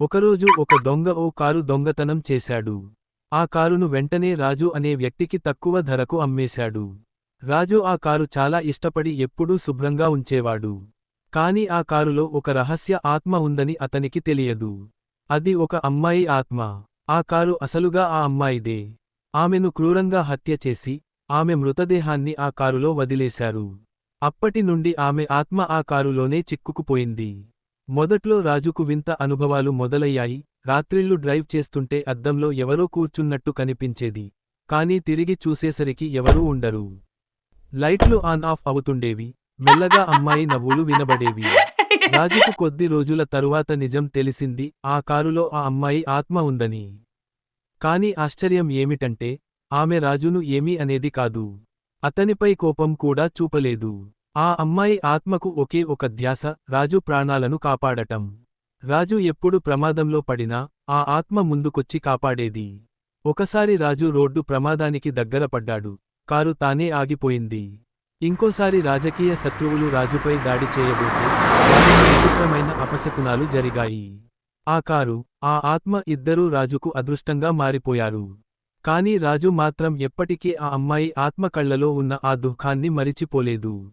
ఒకరోజు ఒక దొంగ ఓ కారు దొంగతనం చేశాడు. ఆ కారును వెంటనే రాజు అనే వ్యక్తికి తక్కువ ధరకు అమ్మేశాడు. రాజు ఆ కారు చాలా ఇష్టపడి ఎప్పుడూ శుభ్రంగా ఉంచేవాడు. కాని ఆ కారులో ఒక రహస్య ఆత్మ ఉందని అతనికి తెలియదు. అది ఒక అమ్మాయి ఆత్మ. ఆ కారు అసలుగా ఆ అమ్మాయిదే. ఆమెను క్రూరంగా హత్య చేసి, ఆమె మృతదేహాన్ని ఆ కారులో వదిలేశారు. అప్పటి నుండి ఆమె ఆత్మ ఆ కారులోనే చిక్కుకుపోయింది. మొదట్లో రాజుకు వింత అనుభవాలు మొదలయ్యాయి. రాత్రిళ్లు డ్రైవ్ చేస్తుంటే అద్దంలో ఎవరో కూర్చున్నట్టు కనిపించేది. కానీ తిరిగి చూసేసరికి ఎవరూ ఉండరు. లైట్లు ఆన్ ఆఫ్ అవుతుండేవి. మెల్లగా అమ్మాయి నవ్వులు వినబడేవి. రాజుకు కొద్ది రోజుల తరువాత నిజం తెలిసింది, ఆ కారులో ఆ అమ్మాయి ఆత్మ ఉందని. కాని ఆశ్చర్యం ఏమిటంటే, ఆమె రాజును ఏమీ అనేది కాదు. అతనిపై కోపం కూడా చూపలేదు. ఆ అమ్మాయి ఆత్మకు ఒకే ఒక ధ్యాస, రాజు ప్రాణాలను కాపాడటం. రాజు ఎప్పుడు ప్రమాదంలో పడినా, ఆ ఆత్మ ముందుకొచ్చి కాపాడేది. ఒకసారి రాజు రోడ్డు ప్రమాదానికి దగ్గర పడ్డాడు. కారు తానే ఆగిపోయింది. ఇంకోసారి రాజకీయ శత్రువులు రాజుపై దాడి చేయబోతే, వారికి విచిత్రమైన అపశకునాలు జరిగాయి. ఆ కారు, ఆ ఆత్మ ఇద్దరూ రాజుకు అదృష్టంగా మారిపోయారు. కానీ రాజు మాత్రం ఎప్పటికీ ఆ అమ్మాయి ఆత్మ కళ్లలో ఉన్న ఆ దుఃఖాన్ని మరిచిపోలేదు.